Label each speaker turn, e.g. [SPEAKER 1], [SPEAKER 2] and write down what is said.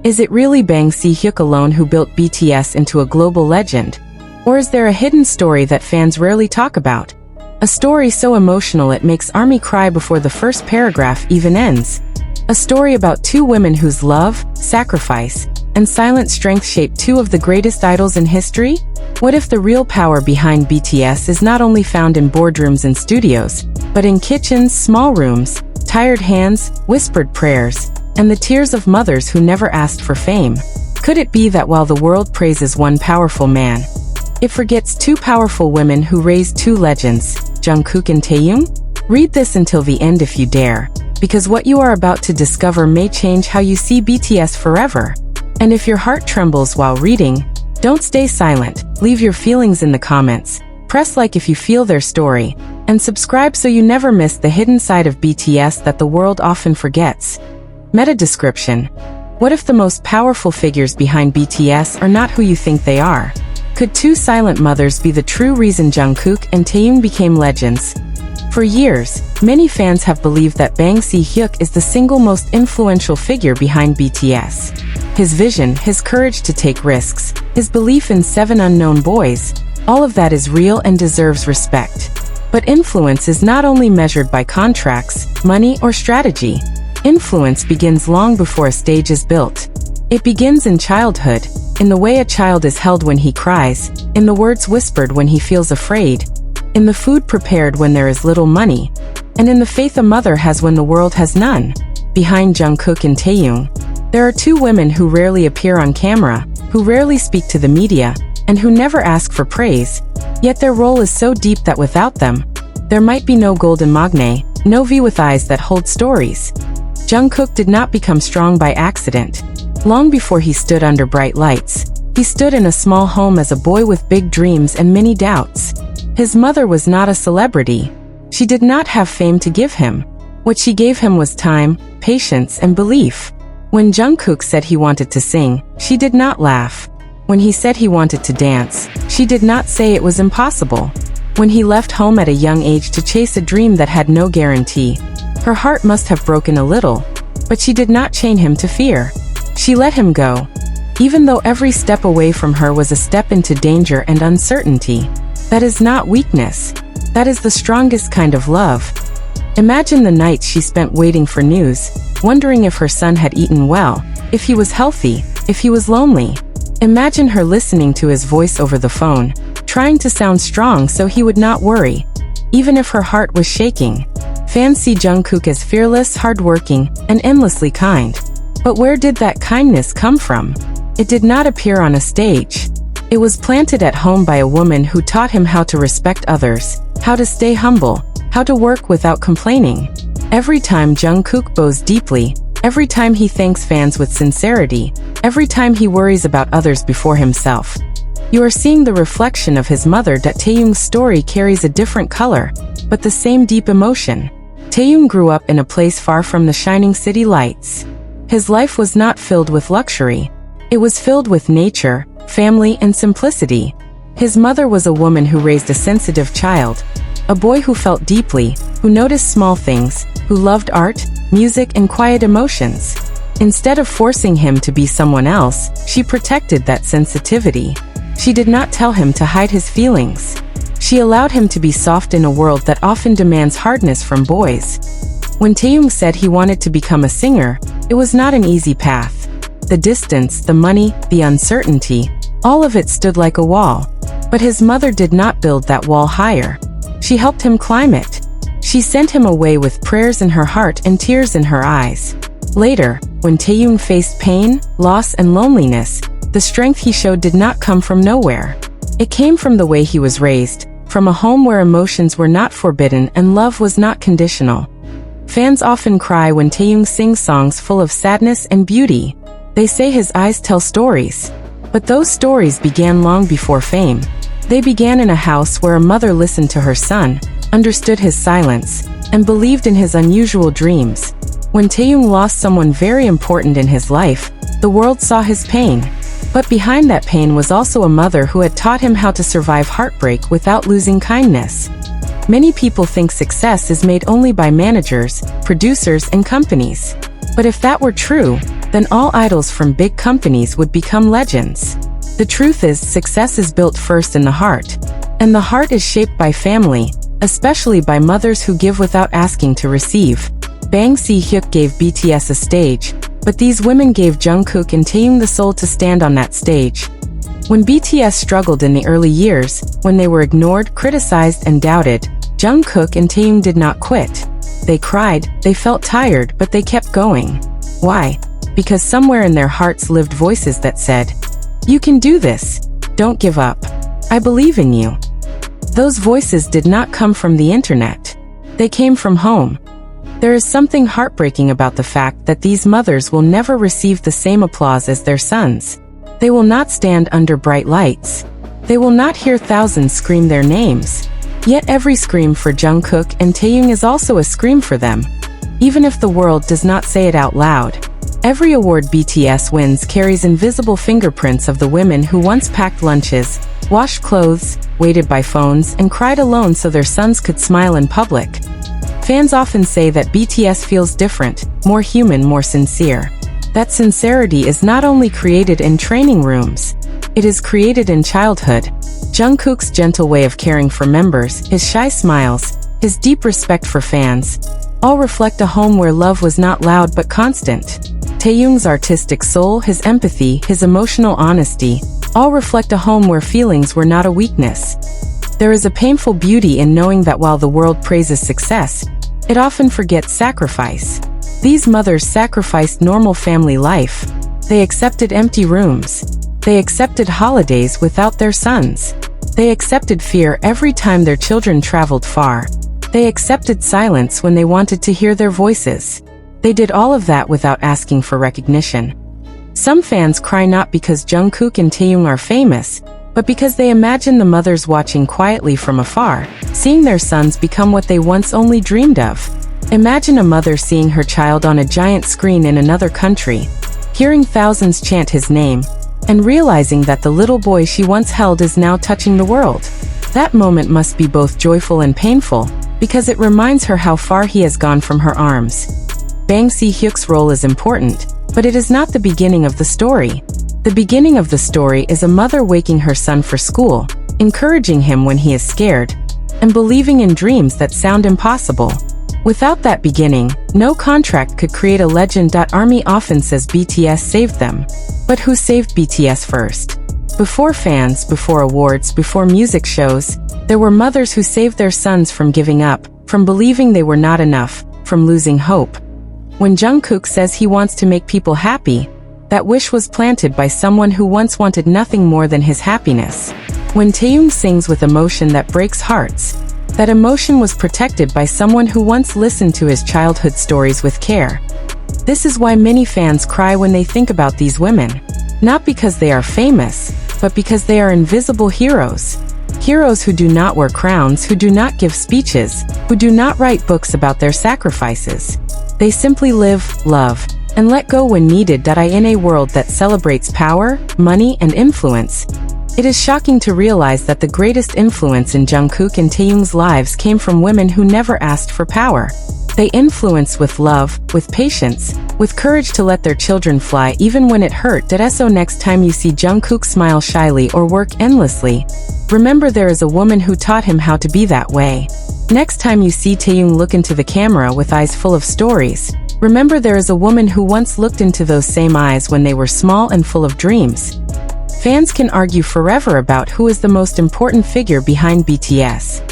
[SPEAKER 1] Is it really Hyuk alone who built BTS into a global legend? Or is there a hidden story that fans rarely talk about? A story so emotional it makes ARMY cry before the first paragraph even ends. A story about two women whose love, sacrifice, and silent strength shaped two of the greatest idols in history? What if the real power behind BTS is not only found in boardrooms and studios, but in kitchens, small rooms, tired hands, whispered prayers, and the tears of mothers who never asked for fame? Could it be that while the world praises one powerful man, it forgets two powerful women who raised two legends, Jungkook and Taehyung? Read this until the end if you dare, because what you are about to discover may change how you see BTS forever. And if your heart trembles while reading, don't stay silent, leave your feelings in the comments, press like if you feel their story, and subscribe so you never miss the hidden side of BTS that the world often forgets. Meta description. What if the most powerful figures behind BTS are not who you think they are? Could two silent mothers be the true reason Jungkook and Taehyung became legends? For years, many fans have believed that Hyuk is the single most influential figure behind BTS. His vision, his courage to take risks, his belief in 7 unknown boys, all of that is real and deserves respect. But influence is not only measured by contracts, money, or strategy. Influence begins long before a stage is built. It begins in childhood, in the way a child is held when he cries, in the words whispered when he feels afraid, in the food prepared when there is little money, and in the faith a mother has when the world has none. Behind Jungkook and Taehyung, there are two women who rarely appear on camera, who rarely speak to the media, and who never ask for praise. Yet their role is so deep that without them, there might be no golden Maknae, no V with eyes that hold stories. Jungkook did not become strong by accident. Long before he stood under bright lights, he stood in a small home as a boy with big dreams and many doubts. His mother was not a celebrity. She did not have fame to give him. What she gave him was time, patience, and belief. When Jungkook said he wanted to sing, she did not laugh. When he said he wanted to dance, she did not say it was impossible. When he left home at a young age to chase a dream that had no guarantee, her heart must have broken a little, but she did not chain him to fear. She let him go, even though every step away from her was a step into danger and uncertainty. That is not weakness. That is the strongest kind of love. Imagine the nights she spent waiting for news, wondering if her son had eaten well, if he was healthy, if he was lonely. Imagine her listening to his voice over the phone, trying to sound strong so he would not worry, even if her heart was shaking. Fans see Jungkook as fearless, hardworking, and endlessly kind. But where did that kindness come from? It did not appear on a stage. It was planted at home by a woman who taught him how to respect others, how to stay humble, how to work without complaining. Every time Jungkook bows deeply, every time he thanks fans with sincerity, every time he worries about others before himself, you are seeing the reflection of his mother. Taehyung's story carries a different color, but the same deep emotion. Taehyung grew up in a place far from the shining city lights. His life was not filled with luxury. It was filled with nature, family, and simplicity. His mother was a woman who raised a sensitive child, a boy who felt deeply, who noticed small things, who loved art, music, and quiet emotions. Instead of forcing him to be someone else, she protected that sensitivity. She did not tell him to hide his feelings. She allowed him to be soft in a world that often demands hardness from boys. When Taehyung said he wanted to become a singer, it was not an easy path. The distance, the money, the uncertainty, all of it stood like a wall. But his mother did not build that wall higher. She helped him climb it. She sent him away with prayers in her heart and tears in her eyes. Later, when Taehyung faced pain, loss, and loneliness, the strength he showed did not come from nowhere. It came from the way he was raised, from a home where emotions were not forbidden and love was not conditional. Fans often cry when Taehyung sings songs full of sadness and beauty. They say his eyes tell stories. But those stories began long before fame. They began in a house where a mother listened to her son, understood his silence, and believed in his unusual dreams. When Taehyung lost someone very important in his life, the world saw his pain. But behind that pain was also a mother who had taught him how to survive heartbreak without losing kindness. Many people think success is made only by managers, producers, and companies. But if that were true, then all idols from big companies would become legends. The truth is, success is built first in the heart. And the heart is shaped by family, especially by mothers who give without asking to receive. Bang Si-hyuk gave BTS a stage, but these women gave Jungkook and Taeyong the soul to stand on that stage. When BTS struggled in the early years, when they were ignored, criticized, and doubted, Jungkook and Taeyong did not quit. They cried, they felt tired, but they kept going. Why? Because somewhere in their hearts lived voices that said, "You can do this. Don't give up. I believe in you." Those voices did not come from the internet. They came from home. There is something heartbreaking about the fact that these mothers will never receive the same applause as their sons. They will not stand under bright lights. They will not hear thousands scream their names. Yet every scream for Jungkook and Taeyong is also a scream for them. Even if the world does not say it out loud. Every award BTS wins carries invisible fingerprints of the women who once packed lunches, washed clothes, waited by phones, and cried alone so their sons could smile in public. Fans often say that BTS feels different, more human, more sincere. That sincerity is not only created in training rooms, it is created in childhood. Jungkook's gentle way of caring for members, his shy smiles, his deep respect for fans, all reflect a home where love was not loud but constant. Taeyong's artistic soul, his empathy, his emotional honesty, all reflect a home where feelings were not a weakness. There is a painful beauty in knowing that while the world praises success, it often forgets sacrifice. These mothers sacrificed normal family life. They accepted empty rooms. They accepted holidays without their sons. They accepted fear every time their children traveled far. They accepted silence when they wanted to hear their voices. They did all of that without asking for recognition. Some fans cry not because Jungkook and Taeyong are famous, but because they imagine the mothers watching quietly from afar, seeing their sons become what they once only dreamed of. Imagine a mother seeing her child on a giant screen in another country, hearing thousands chant his name, and realizing that the little boy she once held is now touching the world. That moment must be both joyful and painful, because it reminds her how far he has gone from her arms. Bang Si-hyuk's role is important, but it is not the beginning of the story. The beginning of the story is a mother waking her son for school, encouraging him when he is scared, and believing in dreams that sound impossible. Without that beginning, no contract could create a legend. ARMY often says BTS saved them. But who saved BTS first? Before fans, before awards, before music shows, there were mothers who saved their sons from giving up, from believing they were not enough, from losing hope. When Jungkook says he wants to make people happy, that wish was planted by someone who once wanted nothing more than his happiness. When Taeyong sings with emotion that breaks hearts, that emotion was protected by someone who once listened to his childhood stories with care. This is why many fans cry when they think about these women. Not because they are famous, but because they are invisible heroes. Heroes who do not wear crowns, who do not give speeches, who do not write books about their sacrifices. They simply live, love, and let go when needed. In a world that celebrates power, money, and influence, it is shocking to realize that the greatest influence in Jungkook and Taeyong's lives came from women who never asked for power. They influenced with love, with patience, with courage to let their children fly even when it hurt. So next time you see Jungkook smile shyly or work endlessly, remember there is a woman who taught him how to be that way. Next time you see Taeyong look into the camera with eyes full of stories, remember there is a woman who once looked into those same eyes when they were small and full of dreams. Fans can argue forever about who is the most important figure behind BTS.